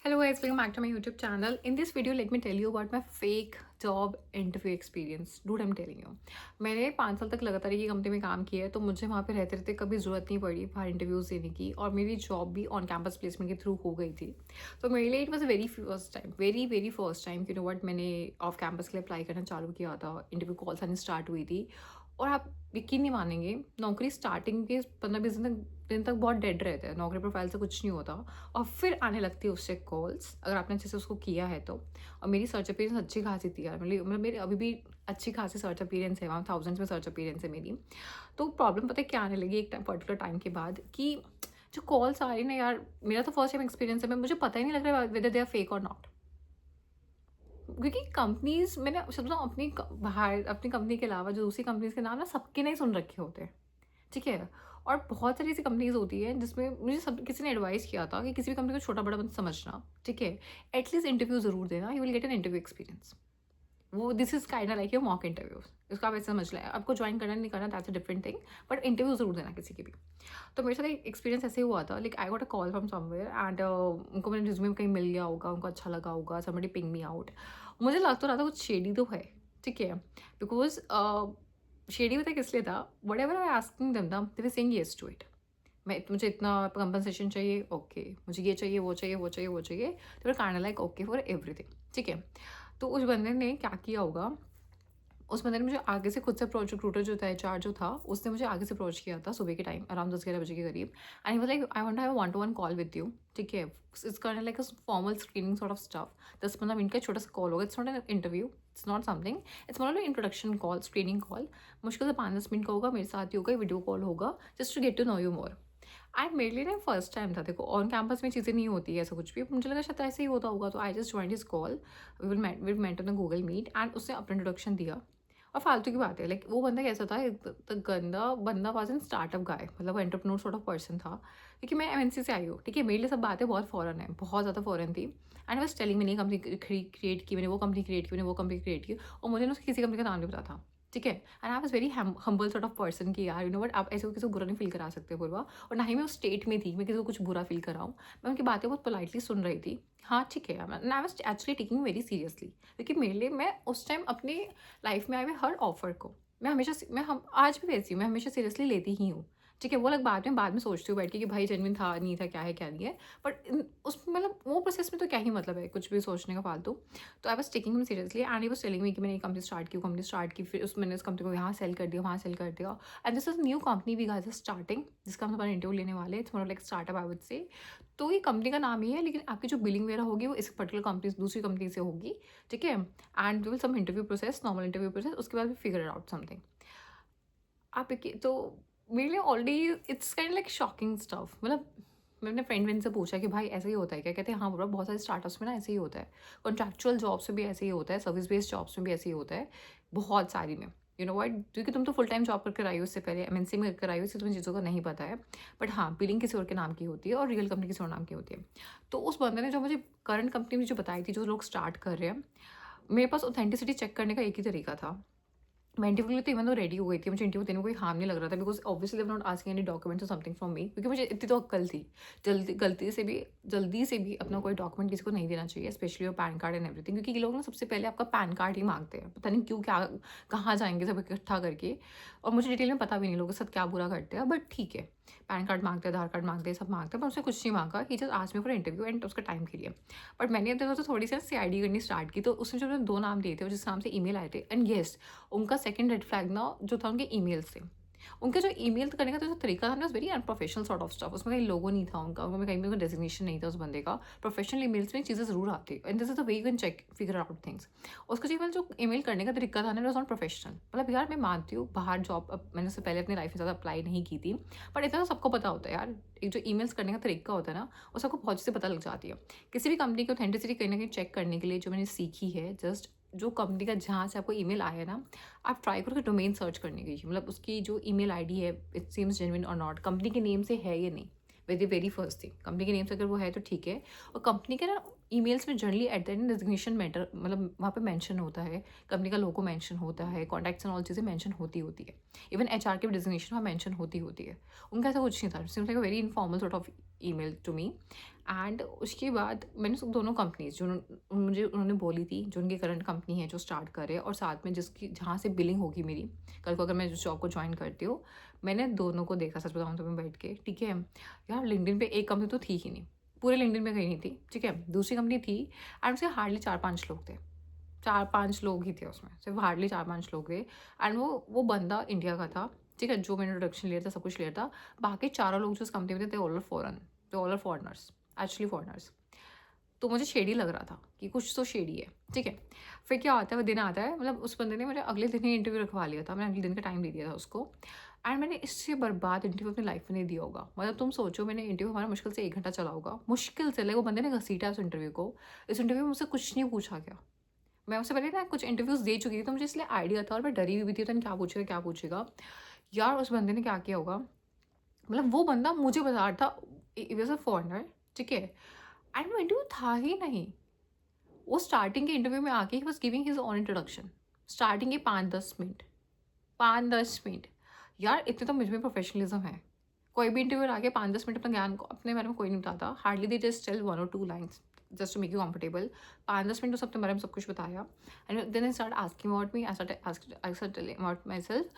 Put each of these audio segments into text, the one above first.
Hello guys, welcome back to my YouTube channel. In this video, let me tell you about my fake job interview experience. Dude, I'm telling you. मैंने 5 साल तक लगातार एक ही company में काम किया है, तो मुझे वहाँ पे रहते रहते कभी ज़रूरत नहीं पड़ी बाहर इंटरव्यूज़ देने की, और मेरी जॉब भी ऑन कैंपस प्लेसमेंट के थ्रू हो गई थी. तो मेरे लिए it was very first time, very first time कि नो वट मैंने ऑफ कैंपस के लिए अप्लाई करना चालू किया था. इंटरव्यू कॉल्स आनी स्टार्ट हुई थी, और आप यकीन नहीं मानेंगे, नौकरी स्टार्टिंग के 15-20 दिन तक बहुत डेड रहते हैं, नौकरी प्रोफाइल से कुछ नहीं होता, और फिर आने लगती है उससे कॉल्स अगर आपने अच्छे से उसको किया है तो. और मेरी सर्च अपीयरेंस अच्छी खासी थी यार, मतलब मेरी अभी भी अच्छी खासी सर्च अपीयरेंस है, वहाँ थाउजेंड्स में सर्च अपीयरेंस है मेरी. तो प्रॉब्लम पता है क्या आने लगी एक पर्टिकुलर टाइम के बाद कि जो कॉल्स आ रही ना यार, मेरा तो फर्स्ट टाइम एक्सपीरियंस है, मैं मुझे पता ही नहीं लग रहा है वेदर दे आर फेक और नॉट. क्योंकि कंपनीज मैंने समझो अपनी बाहर अपनी कंपनी के अलावा जो दूसरी कंपनीज के नाम ना सबके नहीं सुन रखे होते हैं, ठीक है. और बहुत सारी ऐसी कंपनीज होती है जिसमें मुझे सब किसी ने एडवाइस किया था कि किसी भी कंपनी को छोटा बड़ा मत समझना, ठीक है. एटलीस्ट इंटरव्यू जरूर देना, you will get an interview experience. वो this is kind like your mock interviews. इसको आप ऐसे समझ लें, आपको ज्वाइन करना नहीं करना that's a different thing, but interview जरूर देना किसी की भी. तो मेरे साथ एक एक्सपीरियंस ऐसे हुआ था, like I got a call from somewhere and उनको मेरे रिज्यूमे कहीं मिल गया होगा, उनको अच्छा लगा होगा, समबडी पिंग मी आउट. मुझे लग तो रहा था कुछ शेडी तो है, ठीक है. बिकॉज शेडी पता है किस लिए था, whatever I asking them था, they were saying yes to it. मुझे इतना कंपनसेशन चाहिए, ओके. मुझे ये चाहिए, वो चाहिए, वो चाहिए, वो चाहिए. They were kind like okay for everything, ठीक है. तो उस बंदे ने क्या किया होगा, उस बंदे ने मुझे आगे से खुद से अप्रोच, रिक्रूटर जो था, एचआर जो था, उसने मुझे आगे से अप्रोच किया था सुबह के टाइम अराउंड 10-11 बजे के करीब. And he was like I want to have a 1-to-1 call with you, ठीक है. It's kind like a formal screening sort of stuff. 10-15 minute का छोटा सा कॉल होगा. It's not an interview, it's not something, it's more like introduction call, screening call. मुश्किल से 5-10 minute का होगा, मेरे साथ ही होगा, वीडियो कॉल होगा, just to get to know you more. And मेरे लिए ना फर्स्ट टाइम था, देखो ऑन कैंपस में चीज़ें नहीं होती है ऐसा कुछ भी, मुझे लगा शायद ऐसे ही होता होगा. तो I just join his call, we met on the Google Meet, and उसने अपना इंट्रोडक्शन दिया. और फालतू की बात है, लाइक वो बंदा कैसा था, एक गंदा बंदा वाज इन स्टार्टअप गाय, मतलब एंटरप्रेन्योर सॉर्ट ऑफ पर्सन था. क्योंकि मैं एमएनसी से आई हूँ, ठीक है, मेरे लिए सब बातें बहुत फॉरन है, बहुत ज़्यादा फॉरन थी. एंड बस टेलिंग मैंने कंपनी क्रिएट की, मैंने वो कंपनी क्रिएट की, मैंने वो कंपनी क्रिएट की, और मुझे ना उसकी किसी कंपनी का नाम नहीं पता था, ठीक है. And I was very humble sort of person कि यार यू नो वट, आप ऐसे किसी को बुरा नहीं फील करा सकते पूर्वा. और ना ही मैं उस स्टेट में थी मैं किसी को कुछ बुरा फील कराऊँ. मैं उनकी बातें बहुत पोलाइटली सुन रही थी. हाँ ठीक है, I was actually taking very seriously, क्योंकि मेरे लिए मैं उस टाइम अपनी लाइफ में आए हुए हर ऑफर को मैं हमेशा मैं हम आज भी वैसी हूँ, मैं हमेशा सीरियसली लेती ही हूँ, ठीक है. वो अलग बाद में सोचती हूँ बैठ के कि भाई जेन्युइन था नहीं था, क्या है क्या नहीं है. बट उस मतलब वो प्रोसेस में तो क्या ही मतलब है कुछ भी सोचने का फालतू. तो I was taking him seriously, and he was telling me कि मैंने कंपनी स्टार्ट की, फिर मैंने उस कंपनी को यहाँ सेल कर दिया, वहाँ सेल कर दिया. And this is new company we guys are starting, जिसका हम तुम्हारा इंटरव्यू लेने वाले. It's more like startup I would say. तो ये कंपनी का नाम ही है, लेकिन आपकी जो बिलिंग वगैरह होगी वो इस पर्टिकुलर कंपनी दूसरी कंपनी से होगी, ठीक है. And we will some interview process, normal interview process, उसके बाद वी फिगर आउट समथिंग. आप तो मेरे लिए already it's kind like shocking stuff. मतलब मैंने अपने फ्रेंड से पूछा कि भाई ऐसा ही होता है क्या, कहते हैं हाँ बोला, बहुत सारे स्टार्टअप्स में ना ऐसे ही होता है, कॉन्ट्रैक्चुअल जॉब्स में भी ऐसे ही होता है, सर्विस बेस्ड जॉब्स में भी ऐसे ही होता है, बहुत सारी में. यू नो व्हाट, क्योंकि तुम तो फुल टाइम जॉब करके आई हो, उससे पहले एमएनसी में करके आई हो, इससे तुम्हें चीज़ों का नहीं पता है. बट हाँ, बिलिंग किसी और के नाम की होती है और रियल कंपनी किसी और नाम की होती है. तो उस बंदे ने जो मुझे करंट कंपनी में जो बताई थी, जो लोग स्टार्ट कर रहे हैं, मेरे पास ऑथेंटिसिटी चेक करने का एक ही तरीका था. मैं इंटरव्यू के लिए तो इवन तो रेडी हो गई थी, मुझे इंटरव्यू देने में कोई हार्म नहीं लग रहा था, because obviously they've not asking any documents और समथिंग फ्रॉम मी, क्योंकि मुझे इतनी तो अक्ल थी. जल्दी से भी अपना कोई डॉक्यूमेंट किसी को नहीं देना चाहिए, स्पेशली और पैन कार्ड एंड एवरीथिंग, क्योंकि ये लोग ना सबसे पहले आपका पैन कार्ड ही मांगते हैं, पता नहीं क्यों, क्या कहाँ जाएंगे सब इकट्ठा करके. और मुझे डिटेल में पता भी नहीं लोगों के साथ क्या बुरा करते हैं, बट ठीक है. पैन कार्ड मांगते हैं, आधार कार्ड मांगते हैं, सब मांगते हैं, पर उसने कुछ नहीं मांगा. He just asked me for interview and उसका टाइम के लिए. बट मैंने अंदर तो थोड़ी सी सीआईडी करनी स्टार्ट की, तो उसने जो 2 नाम दिए थे, जिस नाम से ईमेल आए थे, एंड येस, उनका सेकंड रेड फ्लैग ना जो था उनके ईमेल से. उनका जो ईमेल करने का जो तरीका था ना, very unprofessional sort of stuff. उसमें कहीं लोगो नहीं था उनका, उनमें कहीं भी डेजिग्नेशन नहीं था उस बंदे का. प्रोफेशनल ईमेल्स में चीज़ें जरूर आती, and this is the way you can check figure out things. उसका जो ईमेल करने का तरीका था ना, वाज नॉट प्रोफेशनल. मतलब यार मैं मानती हूँ बाहर जॉब मैंने उससे पहले अपनी लाइफ में ज़्यादा अप्लाई नहीं की थी, बट इतना तो सबको पता होता है यार, एक जो ईमेल्स करने का तरीका होता है ना, वो सबको बहुत से पता लग जाती है. किसी भी कंपनी की ऑथेंटिसिटी कहीं ना कहीं चेक करने के लिए जो मैंने सीखी है, जस्ट जो कंपनी का जहाँ से आपको ईमेल आया ना, आप ट्राई करो कि डोमेन सर्च करने की, मतलब उसकी जो ईमेल आईडी है, इट सीम्स जेन्युइन और नॉट, कंपनी के नेम से है या नहीं. Very very first thing, company के नेम से अगर वो है तो ठीक है. और कंपनी के ना ईमेल्स में generally at the end designation matter, मतलब वहाँ पे मेंशन होता है, कंपनी का लोगो मेंशन होता है, कॉन्टैक्ट्स एंड ऑल चीज़ें मेंशन होती है। इवन एचआर की डेजिग्नेशन वहाँ मेंशन होती है। उनका ऐसा कुछ नहीं था, seems like a very informal sort of email to me. And उसके बाद मैंने दोनों कंपनीज जो मुझे उन्होंने बोली थी, जो उनकी करंट कंपनी है जो स्टार्ट करे, और साथ में जिसकी जहाँ से बिलिंग होगी मेरी कल को अगर मैं जिस जॉब को ज्वाइन करती हूँ, मैंने दोनों को देखा, सच बताऊँ तो मैं बैठ के, ठीक है यार। लिंक्डइन पे एक कंपनी तो थी ही नहीं, पूरे लिंक्डइन में कहीं नहीं थी, ठीक है। दूसरी कंपनी थी एंड उसके हार्डली 4-5 लोग थे, 4-5 लोग ही थे उसमें, सिर्फ हार्डली 4-5 लोग थे। एंड वो बंदा इंडिया का था, ठीक है, जो मैंने इंट्रोडक्शन लिया था, सब कुछ लिया था। बाकी चारों लोग जो उस कंपनी में थे ऑल फॉरन, थे ऑल फॉरनर्स, एक्चुअली फॉरनर्स। तो मुझे शेडी लग रहा था कि कुछ तो शेडी है, ठीक है। फिर क्या होता है, वो दिन आता है, मतलब उस बंदे ने मेरे अगले दिन ही इंटरव्यू रखवा लिया था, मैंने अगले दिन का टाइम दे दिया था उसको। एंड मैंने इससे बर्बाद इंटरव्यू अपनी लाइफ में नहीं दिया होगा। मतलब तुम सोचो, मैंने इंटरव्यू हमारा मुश्किल से 1 घंटा चला होगा, मुश्किल से। वो बंदे ने घसीटा उस इंटरव्यू को। इस इंटरव्यू में मुझसे कुछ नहीं पूछा गया। मैं उससे पहले ना कुछ इंटरव्यूज़ दे चुकी थी, तो मुझे इसलिए आइडिया था, और मैं डरी हुई भी थी, तो क्या पूछेगा क्या पूछेगा। यार उस बंदे ने क्या किया होगा, मतलब वो बंदा मुझे बता रहा था, इट वॉज अ फॉरनर, ठीक है। एंड वो इंटरव्यू था ही नहीं। वो स्टार्टिंग के इंटरव्यू में आके he was giving his on introduction, starting के 5-10 मिनट, 5-10 मिनट। यार इतने तो मुझ में प्रोफेशनलिज्म है। कोई भी इंटरव्यू आके 5-10 मिनट अपना ज्ञान को अपने बारे में कोई नहीं बताता, hardly they just tell 1 or 2 lines just to make you comfortable. 5-10 minute तो अपने बारे में सब कुछ बताया। And then I start asking about me, I start telling about my self.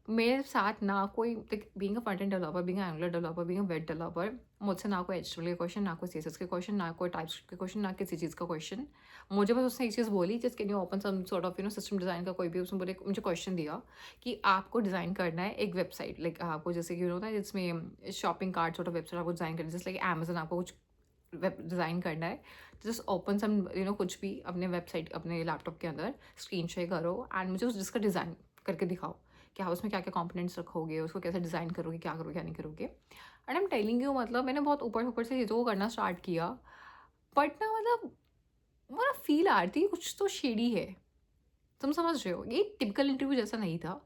मेरे साथ ना कोई, being a front end developer, being a Angular developer, being a web developer, मुझसे ना कोई एचटीएमएल के क्वेश्चन, ना कोई सीएसएस के क्वेश्चन, ना कोई टाइपस्क्रिप्ट के क्वेश्चन, ना किसी चीज़ का क्वेश्चन। मुझे बस उसने एक चीज़ बोली, just can you open some sort of system design का कोई भी, उसने बोले मुझे क्वेश्चन दिया कि आपको डिज़ाइन करना है एक वेबसाइट, लाइक आपको जैसे कि होता है जिसमें shopping cart sort of website आपको डिज़ाइन करना है, जैसे लाइक अमेजन आपको कुछ वेब डिज़ाइन करना है। जस्ट ओपन सम कुछ भी अपने वेबसाइट अपने लैपटॉप के अंदर स्क्रीन शेयर करो एंड मुझे उस जिसका डिज़ाइन करके दिखाओ कि हाँ उसमें क्या क्या कंपोनेंट्स रखोगे, उसको कैसे डिज़ाइन करोगे, क्या करोगे क्या नहीं करोगे। And I am telling you, मतलब मैंने बहुत ऊपर ऊपर से चीज़ों को करना स्टार्ट किया, बट ना मतलब मेरा फील आ रही थी कुछ तो शेडी है। तुम समझ रहे हो, ये टिपिकल इंटरव्यू जैसा नहीं था।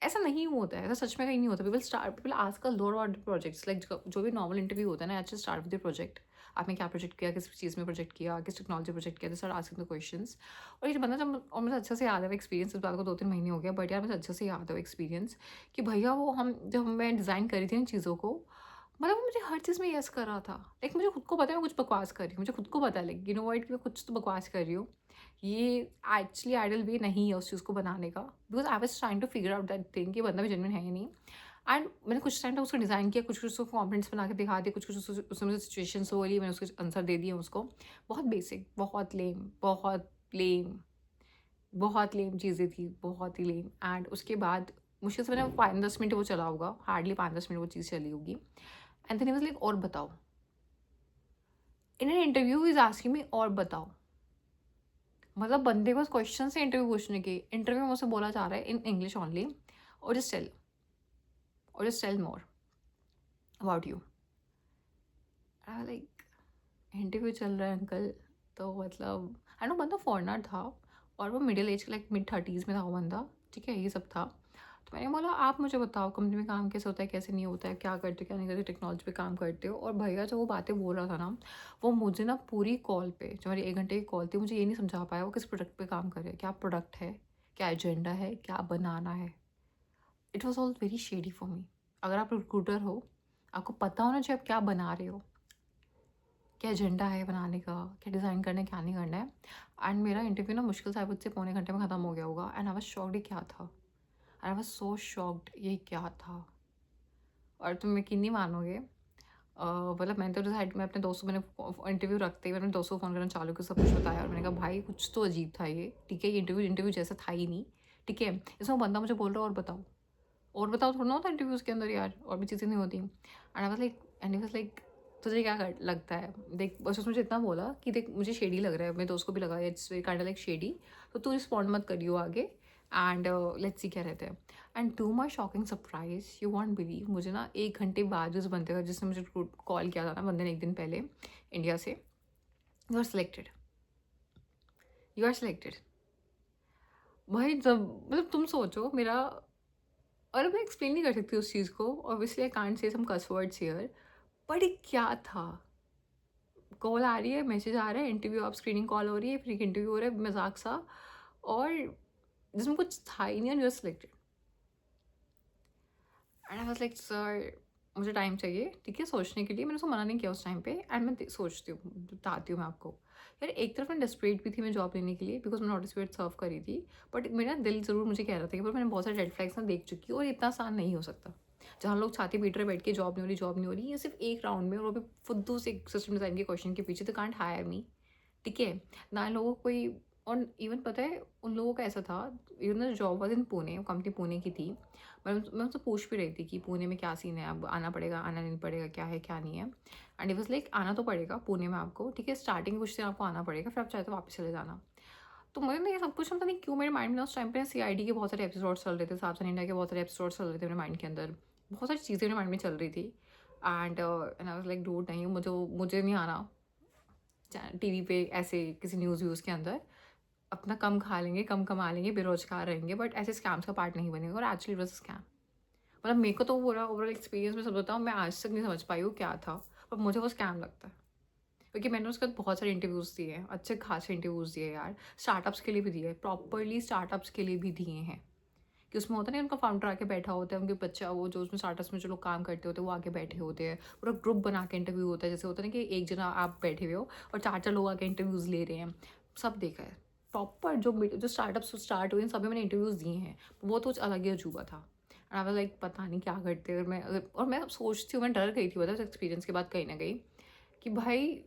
ऐसा नहीं होता है, ऐसा सच में कहीं नहीं होता। पीपल आजकल दो और प्रोजेक्ट्स, लाइक जो भी नॉर्मल इंटरव्यू होता है ना, actually start with the project. आपने क्या प्रोजेक्ट किया, किस चीज़ में प्रोजेक्ट किया, किस टेक्नोलॉजी प्रोजेक्ट किया, स्टार्ट आस्किंग द क्वेश्चंस। और ये बंदा जब, और मुझे अच्छे से याद है एक्सपीरियंस, इस बात को 2-3 महीने हो गया, बट यार मुझे अच्छे से याद है एक्सपीरियंस कि भैया वो हम जब मैं डिज़ाइन करी थी इन चीज़ों को, मतलब वो मुझे हर चीज़ में यस कर रहा था। लाइक मुझे खुद को पता है मैं कुछ बकवास कर रही हूँ, मुझे खुद को पता है, लाइक यू नो व्हाट, मैं कुछ तो बकवास कर रही हूँ। ये एक्चुअली आइडल वे नहीं है उस चीज़ को बनाने का, because I was trying to figure out that thing कि बंदा भी जेन्युइन है या नहीं। एंड मैंने कुछ टाइम तक उसको डिज़ाइन किया, कुछ कुछ उसको कॉम्पोनेंट्स बना के दिखा दिए, कुछ कुछ उसमें मुझे सिचुएशंस हो रही, मैंने उसके आंसर दे दिए उसको। बहुत बेसिक, बहुत लेम, बहुत लेम, बहुत लेम चीज़ें थी, बहुत ही लेम। एंड उसके बाद मुश्किल से मैंने 5-10 मिनट वो चला होगा, हार्डली 5-10 मिनट वो चीज़ चली होगी। And then he was like और बताओ, in an interview is asking me और बताओ। मतलब बंदे को क्वेश्चन से इंटरव्यू पूछने की, इंटरव्यू में मुझसे बोला जा रहा है इन इंग्लिश ओनली, और just tell more about you. Like interview चल रहा है अंकल, तो मतलब आई नो बंदा फॉरनर था, और वो मिडिल एज, लाइक मिड-30s में था वो बंदा, ठीक है, ये सब था। तो मैंने बोला आप मुझे बताओ कंपनी में काम कैसे होता है, कैसे नहीं होता है, क्या करते हो क्या नहीं करते, टेक्नोलॉजी पे काम करते हो। और भैया जो वो बातें बोल रहा था ना, वो मुझे ना पूरी कॉल पे, जो हमारी 1 घंटे की कॉल थी, मुझे ये नहीं समझा पाया वो किस प्रोडक्ट पे काम कर रहे हैं, क्या प्रोडक्ट है, क्या एजेंडा है, क्या बनाना है। It was all very shady for me. अगर आप रिक्रूटर हो, आपको पता होना चाहिए आप क्या बना रहे हो, क्या एजेंडा है बनाने का, क्या डिज़ाइन करना है, क्या नहीं करना है। एंड मेरा इंटरव्यू ना मुश्किल से मुझसे पौने घंटे में ख़त्म हो गया होगा। एंड आई वाज शॉक्ड, ये क्या था, and I was so shocked, ये क्या था। और तुम यकीन नहीं मानोगे, मतलब मैंने तो डिसाइड, मैं अपने दोस्तों, मैंने इंटरव्यू रखते ही मैंने अपने दोस्तों को फ़ोन करना चालू किया, सब कुछ बताया, और मैंने कहा भाई कुछ तो अजीब था ये, ठीक है, ये इंटरव्यू जैसा था ही नहीं, ठीक है। इसमें बंदा मुझे बोल रहा है और बताओ थोड़ा ना होता इंटरव्यूज़ के अंदर यार, और भी चीज़ें नहीं होती। एंड आई वाज लाइक तुझे क्या लगता है, देख बस उसने मुझे इतना बोला कि देख मुझे शेडी लग रहा है, मेरे दोस्त को भी लगा it's kind of like shady, तो तू रिस्पॉन्ड मत करियो आगे, एंड लेट्स सी क्या रहता है। And to my shocking surprise, you won't believe, मुझे ना 1 घंटे बाद उस बंदे का, जिसने मुझे कॉल किया था ना, बंदे ने 1 दिन पहले इंडिया से, you are selected, you are selected. भाई जब, मतलब तुम सोचो मेरा, और मैं एक्सप्लेन नहीं कर सकती उस चीज़ को, obviously I can't say some cuss words here, but ये क्या था, कॉल आ रही है, मैसेज आ रहा है, इंटरव्यू आप स्क्रीनिंग कॉल हो रही है, फिर एक इंटरव्यू हो रहा है मज़ाक सा, और जिसमें कुछ था ही नहीं, and you are selected. And I was like sir मुझे टाइम चाहिए, ठीक है, सोचने के लिए। मैंने उसको मना नहीं किया उस टाइम पे, एंड मैं सोचती हूँ, बताती हूँ मैं आपको। यार एक तरफ मैं डेस्परेट भी थी मैं जॉब लेने के लिए, बिकॉज मैं नोटिस पीरियड सर्व करी थी, बट मेरा दिल ज़रूर मुझे कह रहा था कि पर मैंने बहुत सारे रेड फ्लैग्स ना देख चुकी हूँ, और इतना आसान नहीं हो सकता। जहाँ लोग छाती पीट रहे बैठ के जॉब नहीं हो रही, जॉब नहीं हो रही, ये सिर्फ एक राउंड में, और वो भी फुद्दू से सिस्टम डिज़ाइन के क्वेश्चन के पीछे, तो कांट हायर मी, ठीक है ना। लोगों को कोई, और इवन पता है उन लोगों का ऐसा था, even job was in Pune, company Pune की थी। मैं उनसे पूछ भी रही थी कि पुणे में क्या सीन है, अब आना पड़ेगा, आना नहीं पड़ेगा, क्या है क्या नहीं है। एंड इट वाज लाइक आना तो पड़ेगा पुणे में आपको, ठीक है, स्टार्टिंग कुछ दिन आपको आना पड़ेगा, फिर आप चाहे तो वापस चले जाना। तो मुझे ना ये सब कुछ पता नहीं क्यों मेरे माइंड में उस टाइम पे सीआईडी के बहुत सारे एपिसोड्स चल रहे थे, सावधान इंडिया के बहुत सारे एपिसोड्स चल रहे थे मेरे माइंड के अंदर, बहुत सारी चीज़ें मेरे माइंड में चल रही थी। And I was like dude नहीं, मुझे नहीं आना टीवी पे ऐसे किसी न्यूज़ व्यूज़ के अंदर। अपना कम खा लेंगे, कम कमा लेंगे, बेरोजगार रहेंगे, बट ऐसे स्कैम्स का पार्ट नहीं बनेगा, और एक्चुअली वाज स्कैम। मतलब मेरे को तो पूरा ओवरऑल एक्सपीरियंस में सब बताऊँ, मैं आज तक नहीं समझ पाई हूँ क्या था, पर मुझे वो स्कैम लगता है। क्योंकि मैंने उसके बाद बहुत सारे इंटरव्यूज़ दिए हैं, अच्छे खासे इंटरव्यूज़ दिए यार, स्टार्टअप्स के लिए भी दिए, प्रॉपरली स्टार्टअप्स के लिए भी दिए हैं। कि उसमें होता है ना, उनका फाउंडर आके बैठा होता है, उनके बच्चा, वो जो उसमें स्टार्टअप्स में जो लोग काम करते होते हैं वो आके बैठे होते हैं, पूरा ग्रुप बना के इंटरव्यू होता है। जैसे होता है ना कि एक जना आप बैठे हुए हो और चार चार लोग आके इंटरव्यूज़ ले रहे हैं, सब देखा है। प्रॉपर जो स्टार्टअप्स स्टार्ट हुए हैं सभी मैंने इंटरव्यूज़ दिए हैं, वो तो कुछ अलग ही अजूबा था। एंड आई वाज लाइक पता नहीं क्या करते, और मैं सोचती हूँ, मैं डर गई थी पता है एक्सपीरियंस के बाद कहीं ना कहीं, कि भाई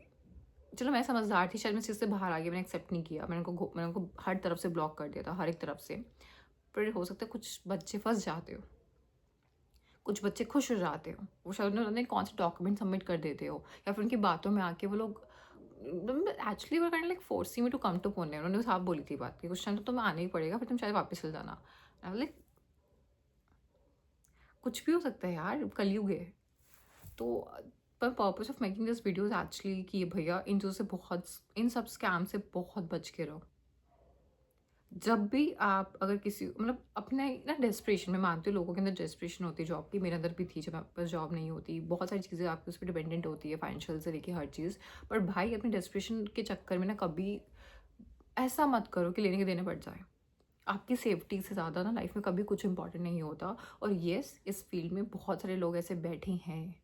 चलो मैं समझदार थी, शायद मैं इस चीज़ से बाहर आ गई, मैंने एक्सेप्ट नहीं किया, मैंने उनको हर तरफ से ब्लॉक कर दिया था, हर एक तरफ से। पर हो सकता है कुछ बच्चे फंस जाते हो, कुछ बच्चे खुश हो जाते हो, वो शायद उन्होंने कौन से डॉक्यूमेंट सबमिट कर देते हो, या फिर उनकी बातों में आके वो लोग एक्चुअली वो kind like forcing me to come to Pune. उन्होंने साफ बोली थी बात कि कुछ टाइम तो तुम्हें आना ही पड़ेगा, फिर तुम चाहे वापस चल जाना। लाइक कुछ भी हो सकता है यार, कलयुग है। तो पर purpose of making this videos actually कि भैया इन चीज़ों से बहुत, इन सब स्कैम से बहुत बच के रहो। जब भी आप अगर किसी मतलब अपने ना डेस्परेशन में, मानती हूँ लोगों के अंदर डेस्परेशन होती है जॉब की, मेरे अंदर भी थी, जब आपके पास जॉब नहीं होती, बहुत सारी चीज़ें आपके उस पर डिपेंडेंट होती है, फाइनेंशियल से लेके हर चीज़। पर भाई अपने डेस्परेशन के चक्कर में ना कभी ऐसा मत करो कि लेने के देने पड़ जाए। आपकी सेफ्टी से ज़्यादा ना लाइफ में कभी कुछ इंपॉर्टेंट नहीं होता। और येस, इस फील्ड में बहुत सारे लोग ऐसे बैठे हैं,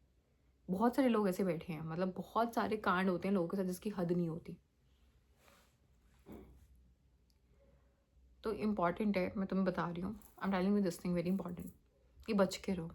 बहुत सारे लोग ऐसे बैठे हैं, मतलब बहुत सारे कांड होते हैं लोगों के साथ जिसकी हद नहीं होती। तो इम्पॉर्टेंट है, मैं तुम्हें बता रही हूँ, I am telling you this thing very important, कि बच के रहो।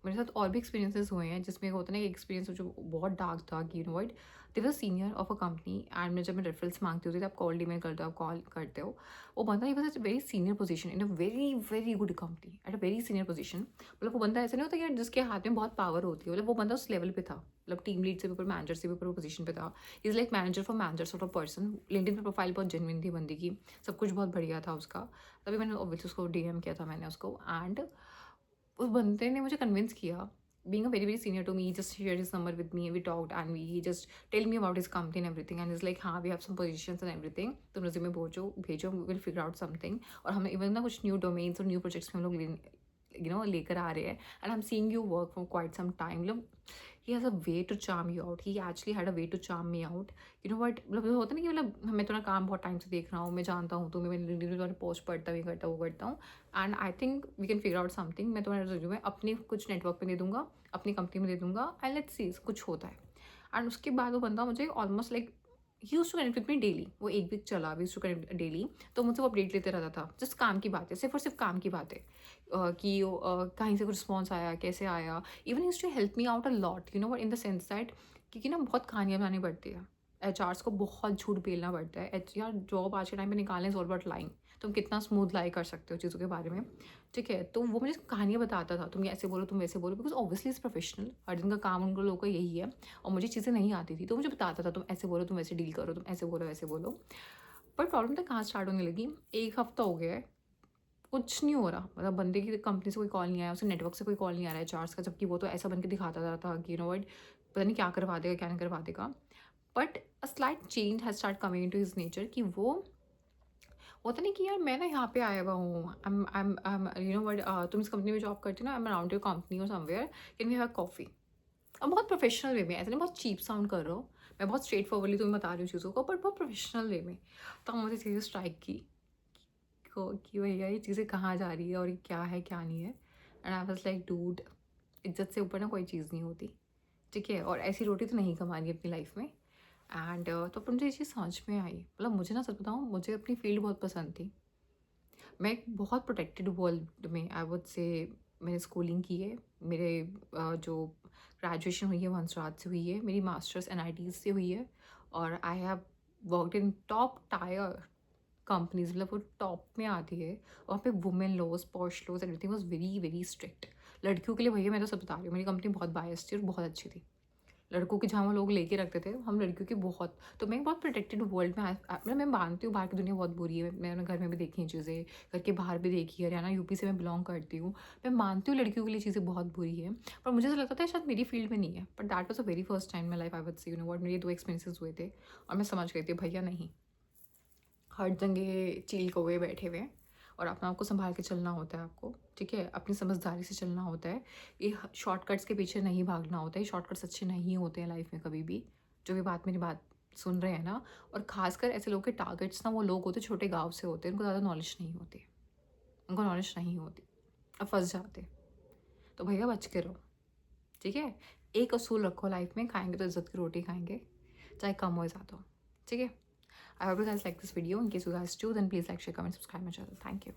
मेरे साथ और भी एक्सपीरियंसेस हुए हैं, जिसमें होता है ना, एक एक्सपीरियंस जो बहुत डार्क था कि you know what, there was senior of a company, and मैं जब मैं रेफरेंस मांगती होती थी, आप कॉल ईमेल करते हो, आप कॉल करते हो, वो बंदा he was very senior position in a very very good company at a very senior position. मतलब वो बंदा ऐसा नहीं होता यार जिसके हाथ में बहुत पावर होती है, मतलब वो बंदा उस लेवल पे था, मतलब टीम लीड से भी ऊपर, मैनेजर से भी ऊपर वो पोजीशन पे था। Is like manager for manager sort of person. LinkedIn पे प्रोफाइल बहुत जेन्युइन थी बंदी की, सब कुछ बहुत बढ़िया था उसका। तभी मैंने ऑब्वियसली उसको डीएम किया था मैंने उसको, एंड उस बंदे ने मुझे कन्विंस किया, being a very very senior to me, he just shared his number with me, we talked, and he just tell me about his company and everything, and he's like हाँ we have some positions and everything, तुम resume भेजो भेजो, we will figure out something। और हमें even ना कुछ new domains और new projects में हम लोग लेकर आ रहे हैं, and I am seeing you work for quite some time. मतलब he has a way to charm you out, he actually had a way to charm me out, you know what, मतलब होता है ना कि मतलब मैं तुम्हारा काम बहुत टाइम से देख रहा हूँ, मैं जानता हूँ तुम्हें, मैं तुम्हारे पोस्ट पढ़ता हूँ, ये करता हूँ वो करता हूँ, and I think we can figure out something. मैं तुम्हारा रिज्यूमे अपने कुछ नेटवर्क पे दे दूंगा, अपनी कंपनी में दे दूंगा, एंड लेट्स सी कुछ होता है। एंड उसके बाद वो बंदा मुझे ऑलमोस्ट लाइक ही used to connect with me daily, वो एक वीक चला, we used to connect daily, तो मुझसे वो अपडेट लेते रहता था, जस्ट काम की बात है, सिर्फ और सिर्फ काम की बात है, कि कहीं से कुछ रिस्पॉन्स आया, कैसे आया। Even used to help me out a lot, you know in the sense that, क्योंकि ना बहुत कहानियाँ बनानी पड़ती है, एचआर्स को बहुत झूठ पेलना पड़ता है। एच यार जॉब आज के टाइम में निकालने इज ऑल अबाउट लाइंग, तुम कितना स्मूथ लाई कर सकते हो चीज़ों के बारे में, ठीक है। तो वो मुझे कहानियाँ बताता था, तुम ऐसे बोलो, तुम वैसे बोलो, बिकॉज ऑब्वियसली इज प्रोफेशनल, हर दिन का काम उन लोगों का यही है, और मुझे चीज़ें नहीं आती थी, तो मुझे बताता था तुम ऐसे बोलो, तुम वैसे डील करो, तुम ऐसे बोलो वैसे बोलो। पर प्रॉब्लम तो कहाँ स्टार्ट होने लगी, एक हफ्ता हो गया है, कुछ नहीं हो रहा, मतलब बंदे की कंपनी से कोई कॉल नहीं आया, उसके नेटवर्क से कोई कॉल नहीं आ रहा है चार्ज का, जबकि वो तो ऐसा बन के दिखाता था कि यू नो व्हाट, पता नहीं क्या करवा देगा क्या नहीं करवा देगा। But a slight change has start coming into his nature, कि वो होता नहीं कि यार मैं ना यहाँ पे आया हुआ हूँ, यू नो व्हाट, तुम इस कंपनी में जॉब करती हो ना, I am around your company और somewhere, can we have coffee. अब बहुत प्रोफेशनल वे में, ऐसा नहीं बहुत चीप साउंड कर रहा हो, मैं बहुत स्ट्रेट फॉरवर्डली तुम्हें बता रही हूँ चीज़ों को, बट बहुत प्रोफेशनल वे में। तब मुझे चीज़ें स्ट्राइक की कि भैया ये चीज़ें कहाँ जा रही है और ये क्या है क्या नहीं है। And I was like dude, इज्जत से ऊपर ना कोई चीज़ नहीं होती, ठीक है? और ऐसी रोटी तो नहीं कमानी अपनी लाइफ में। एंड तो फिर मुझे ये चीज़ समझ में आई। मतलब मुझे ना सच बताऊँ, मुझे अपनी फील्ड बहुत पसंद थी। मैं एक बहुत प्रोटेक्टेड वर्ल्ड में आई वुड से मैंने स्कूलिंग की है। मेरे जो ग्रेजुएशन हुई है वंशराज से हुई है, मेरी मास्टर्स एनआईटी से हुई है, और I have worked in top tier companies, मतलब वो टॉप में आती है। वहाँ पे women laws, POSH laws, everything was very very strict. लड़कियों के लिए भैया मैं तो सब बता रही हूँ, मेरी कंपनी बहुत बायस थी और बहुत अच्छी थी। लड़कों की जहाँ वो लोग लेके रखते थे, हम लड़कियों की बहुत। तो मैं एक बहुत प्रोटेक्टेड वर्ल्ड में मतलब मैं मानती हूँ बाहर की दुनिया बहुत बुरी है, मैंने घर में भी देखी हैं चीज़ें, घर के बाहर भी देखी है। हरियाणा यूपी से मैं बिलोंग करती हूँ। मैं मानती हूँ लड़कियों के लिए चीज़ें बहुत बुरी है, पर मुझे ऐसा लगता था शायद मेरी फील्ड में नहीं है। But that was a very first time my life I would से, यू नो व्हाट, मेरे 2 एक्सपीरियंसेस हुए थे और मैं समझ गई थी भैया नहीं, हर जगह चील कौवे बैठे हुए हैं और अपना आपको संभाल के चलना होता है आपको, ठीक है? अपनी समझदारी से चलना होता है। ये शॉर्टकट्स के पीछे नहीं भागना होता है। शॉर्टकट्स अच्छे नहीं होते हैं लाइफ में कभी भी। जो भी मेरी बात सुन रहे हैं ना, और खासकर ऐसे लोगों के टारगेट्स ना वो लोग होते हैं छोटे गाँव से होते हैं, उनको ज़्यादा नॉलेज नहीं होती, उनको नॉलेज नहीं होती, अब फंस जाते। तो भैया बच के रहो, ठीक है? एक असूल रखो लाइफ में, खाएंगे तो इज्जत की रोटी खाएंगे, चाहे कम हो या ज़्यादा हो, ठीक है? I hope you guys like this video. In case you guys do, then please like, share, comment, subscribe my channel. Thank you.